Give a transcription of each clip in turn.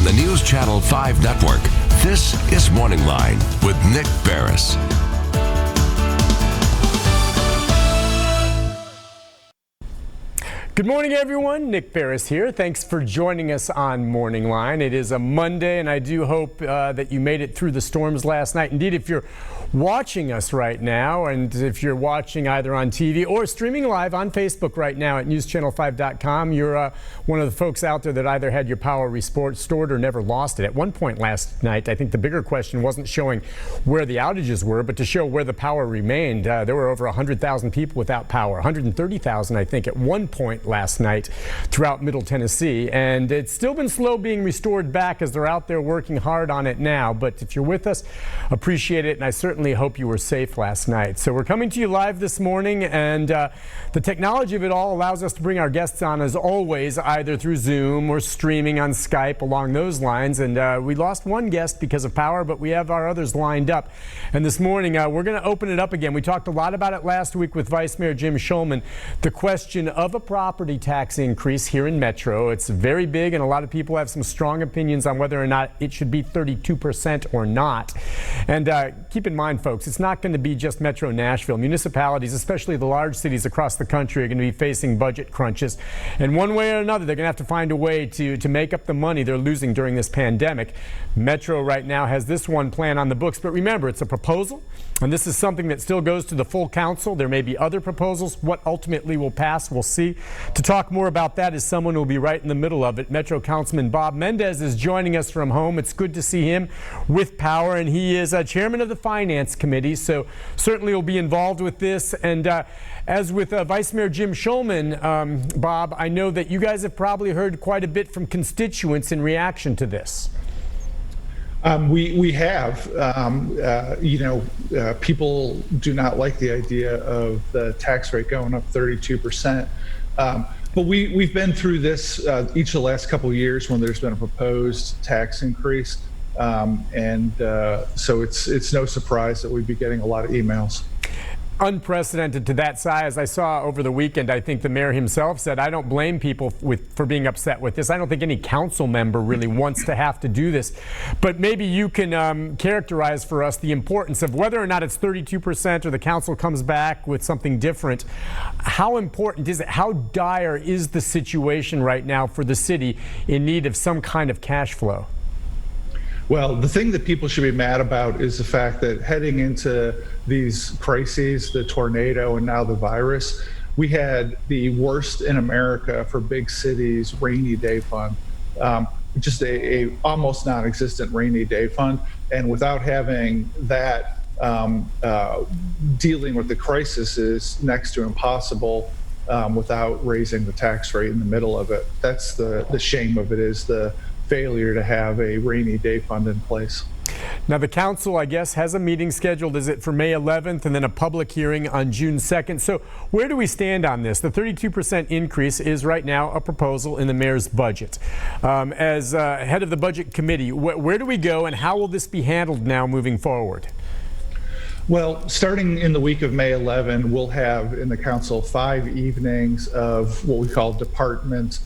on the News Channel 5 network. This is MorningLine with Nick Barris. Good morning, everyone. Nick Barris here. Thanks for joining us on MorningLine. It is a Monday, and I do hope that you made it through the storms last night. Indeed, if you're watching us right now, and if you're watching either on TV or streaming live on Facebook right now at newschannel5.com, you're one of the folks out there that either had your power restored or never lost it. At one point last night, I think the bigger question wasn't showing where the outages were, but to show where the power remained. There were over 100,000 people without power, 130,000, I think, at one point last night throughout Middle Tennessee, and it's still been slow being restored back as they're out there working hard on it now. But if you're with us, appreciate it, and I certainly hope you were safe last night. So we're coming to you live this morning, and the technology of it all allows us to bring our guests on as always, either through Zoom or streaming on Skype along those lines. And we lost one guest because of power, but we have our others lined up. And this morning we're going to open it up again. We talked a lot about it last week with Vice Mayor Jim Schulman, the question of a property tax increase here in Metro. It's very big, and a lot of people have some strong opinions on whether or not it should be 32% or not. And keep in mind, folks, it's not going to be just Metro Nashville. Municipalities, especially the large cities across the country, are going to be facing budget crunches. And one way or another, they're going to have to find a way to make up the money they're losing during this pandemic. Metro right now has this one plan on the books, but remember, it's a proposal, and this is something that still goes to the full council. There may be other proposals. What ultimately will pass, we'll see. To talk more about that is someone who will be right in the middle of it. Metro Councilman Bob Mendes is joining us from home. It's good to see him with power, and he is chairman of the Finance Committee, so certainly will be involved with this. And as with Vice Mayor Jim Schulman, Bob, I know that you guys have probably heard quite a bit from constituents in reaction to this. We have, people do not like the idea of the tax rate going up 32%. But we've been through this each of the last couple of years when there's been a proposed tax increase. So it's no surprise that we'd be getting a lot of emails. Unprecedented to that size. I saw over the weekend, I think the mayor himself said, I don't blame people for being upset with this. I don't think any council member really wants to have to do this. But maybe you can characterize for us the importance of whether or not it's 32% or the council comes back with something different. How important is it? How dire is the situation right now for the city in need of some kind of cash flow? Well, the thing that people should be mad about is the fact that heading into these crises, the tornado and now the virus, we had the worst in America for big cities rainy day fund, just a almost non-existent rainy day fund. And without having that, dealing with the crisis is next to impossible without raising the tax rate in the middle of it. That's the shame of it, is the failure to have a rainy day fund in place. Now, the council, I guess, has a meeting scheduled. Is it for May 11th and then a public hearing on June 2nd? So where do we stand on this? The 32% increase is right now a proposal in the mayor's budget. As head of the budget committee, where do we go and how will this be handled now moving forward? Well, starting in the week of May 11, we'll have in the council 5 evenings of what we call department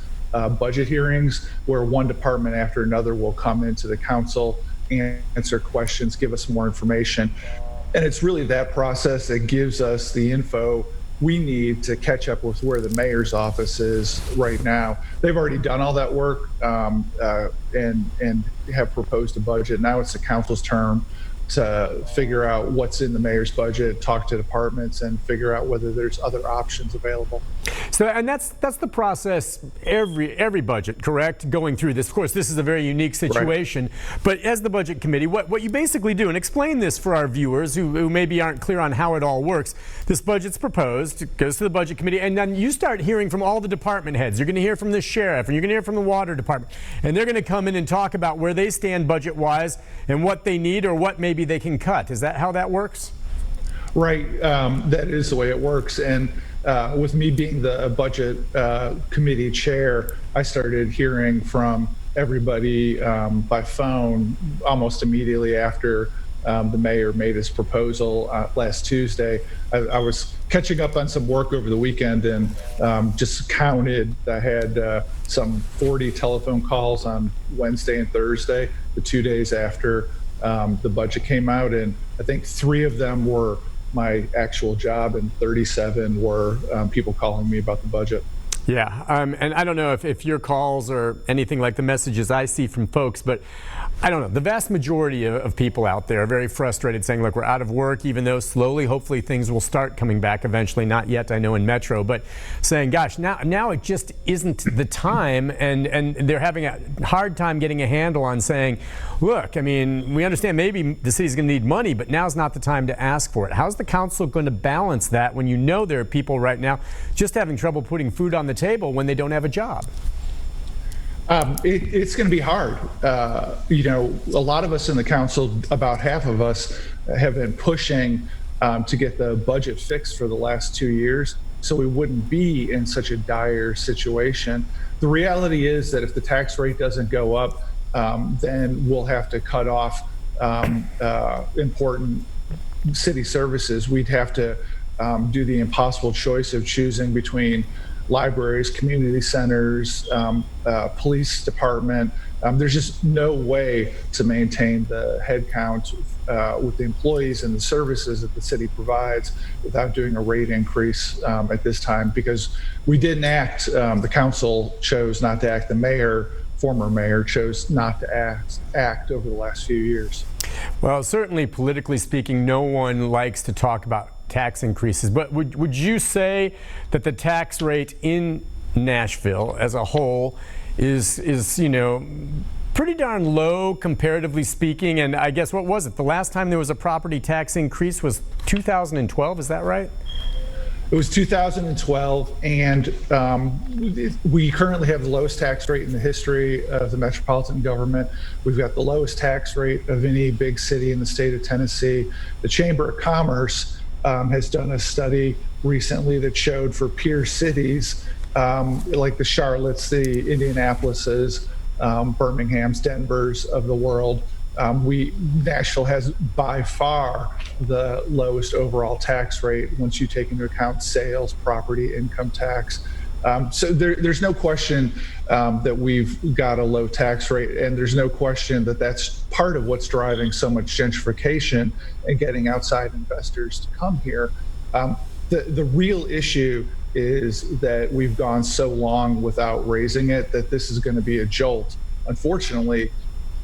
budget hearings, where one department after another will come into the council, answer questions, give us more information. And it's really that process that gives us the info we need to catch up with where the mayor's office is right now. They've already done all that work and have proposed a budget. Now it's the council's turn to figure out what's in the mayor's budget, talk to departments, and figure out whether there's other options available. So, and that's the process every budget, correct? Going through this. Of course, this is a very unique situation, right. But as the budget committee, what you basically do, and explain this for our viewers who maybe aren't clear on how it all works. This budget's proposed, it goes to the budget committee, and then you start hearing from all the department heads. You're going to hear from the sheriff, and you're going to hear from the water department, and they're going to come in and talk about where they stand budget-wise and what they need or what maybe they can cut. Is that how that works? Right. That is the way it works. And with me being the budget committee chair, I started hearing from everybody by phone almost immediately after the mayor made his proposal last Tuesday. I was catching up on some work over the weekend and just counted. I had some 40 telephone calls on Wednesday and Thursday, the 2 days after the budget came out. And I think 3 of them were my actual job and 37 were people calling me about the budget. Yeah, and I don't know if your calls or anything like the messages I see from folks, but I don't know. The vast majority of people out there are very frustrated saying, look, we're out of work, even though slowly, hopefully things will start coming back eventually. Not yet, I know, in Metro, but saying, gosh, now it just isn't the time. And they're having a hard time getting a handle on saying, look, I mean, we understand maybe the city's going to need money, but now's not the time to ask for it. How's the council going to balance that when you know there are people right now just having trouble putting food on the table when they don't have a job? It's going to be hard. You know, a lot of us in the council, about half of us, have been pushing to get the budget fixed for the last 2 years so we wouldn't be in such a dire situation. The reality is that if the tax rate doesn't go up, then we'll have to cut off important city services. We'd have to do the impossible choice of choosing between libraries, community centers, police department. There's just no way to maintain the headcount with the employees and the services that the city provides without doing a rate increase at this time, because we didn't act, the council chose not to act, the former mayor chose not to act over the last few years. Well, certainly politically speaking, no one likes to talk about tax increases, but would you say that the tax rate in Nashville as a whole is you know, pretty darn low comparatively speaking? And I guess, what was it? The last time there was a property tax increase was 2012, is that right? It was 2012, and we currently have the lowest tax rate in the history of the metropolitan government. We've got the lowest tax rate of any big city in the state of Tennessee. The Chamber of Commerce has done a study recently that showed for peer cities like the Charlottes, the Indianapolises, Birmingham's, Denver's of the world, Nashville has by far the lowest overall tax rate once you take into account sales, property, income tax. So there's no question that we've got a low tax rate, and there's no question that that's part of what's driving so much gentrification and getting outside investors to come here. The real issue is that we've gone so long without raising it that this is going to be a jolt. Unfortunately,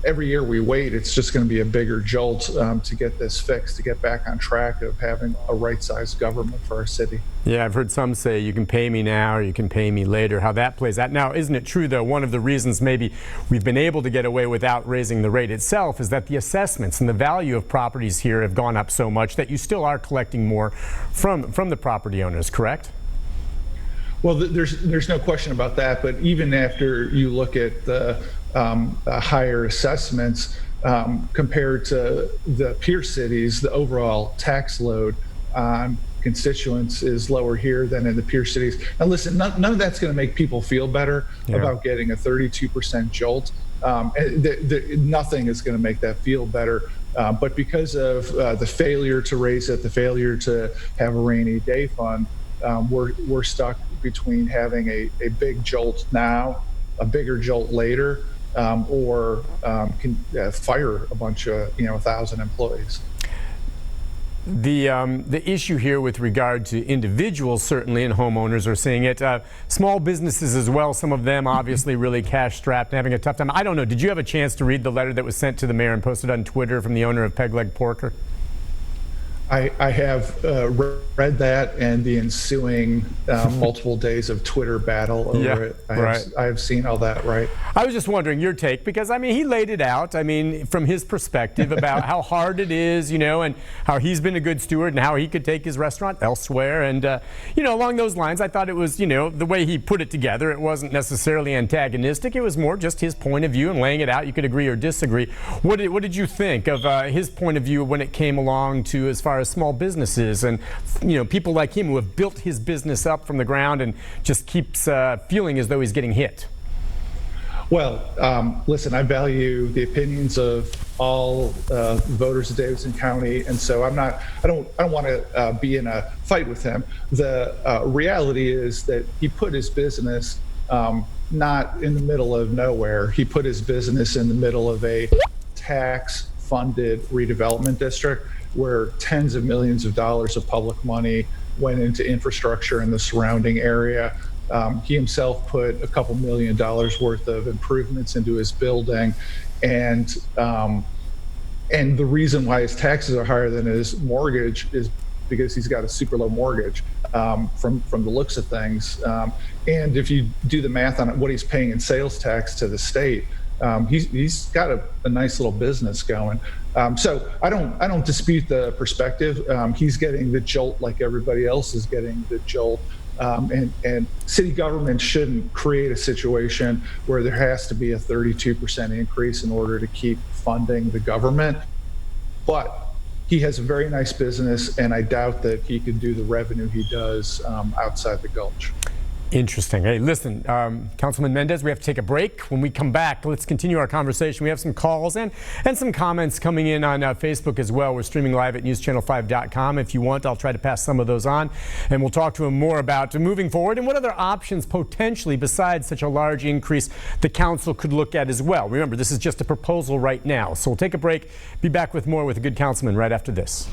every year we wait, it's just going to be a bigger jolt to get this fixed, to get back on track of having a right-sized government for our city. Yeah, I've heard some say you can pay me now or you can pay me later, how that plays out. Now, isn't it true, though, one of the reasons maybe we've been able to get away without raising the rate itself is that the assessments and the value of properties here have gone up so much that you still are collecting more from the property owners, correct? Well, there's no question about that, but even after you look at the higher assessments compared to the peer cities, the overall tax load on constituents is lower here than in the peer cities. Now listen, none of that's going to make people feel better about getting a 32% jolt. Nothing is going to make that feel better. But because of the failure to raise it, the failure to have a rainy day fund, we're stuck between having a big jolt now, a bigger jolt later, or fire a bunch of 1,000 employees. The issue here with regard to individuals, certainly, and homeowners are seeing it. Small businesses as well, some of them obviously really cash strapped and having a tough time. I don't know, did you have a chance to read the letter that was sent to the mayor and posted on Twitter from the owner of Peg Leg Porker? I have read that and the ensuing multiple days of Twitter battle over it. I have seen all that, right? I was just wondering your take, because, I mean, he laid it out, I mean, from his perspective about how hard it is, and how he's been a good steward and how he could take his restaurant elsewhere. And, along those lines, I thought it was, the way he put it together, it wasn't necessarily antagonistic. It was more just his point of view and laying it out. You could agree or disagree. What did you think of his point of view when it came along to as far as small businesses and people like him who have built his business up from the ground and just keeps feeling as though he's getting hit? Well, listen, I value the opinions of all voters of Davidson County, and so I don't want to be in a fight with him. The reality is that he put his business not in the middle of nowhere. He put his business in the middle of a tax-funded redevelopment district where tens of millions of dollars of public money went into infrastructure in the surrounding area. He himself put a couple $1 million worth of improvements into his building, and the reason why his taxes are higher than his mortgage is because he's got a super low mortgage from the looks of things. And if you do the math on what he's paying in sales tax to the state, he's got a nice little business going. So I don't dispute the perspective. He's getting the jolt like everybody else is getting the jolt. And city government shouldn't create a situation where there has to be a 32% increase in order to keep funding the government. But he has a very nice business, and I doubt that he could do the revenue he does outside the Gulch. Interesting. Hey, listen, Councilman Mendes, we have to take a break. When we come back, let's continue our conversation. We have some calls and some comments coming in on Facebook as well. We're streaming live at newschannel5.com. If you want, I'll try to pass some of those on, and we'll talk to him more about moving forward and what other options potentially besides such a large increase the council could look at as well. Remember, this is just a proposal right now. So we'll take a break, be back with more with a good councilman right after this.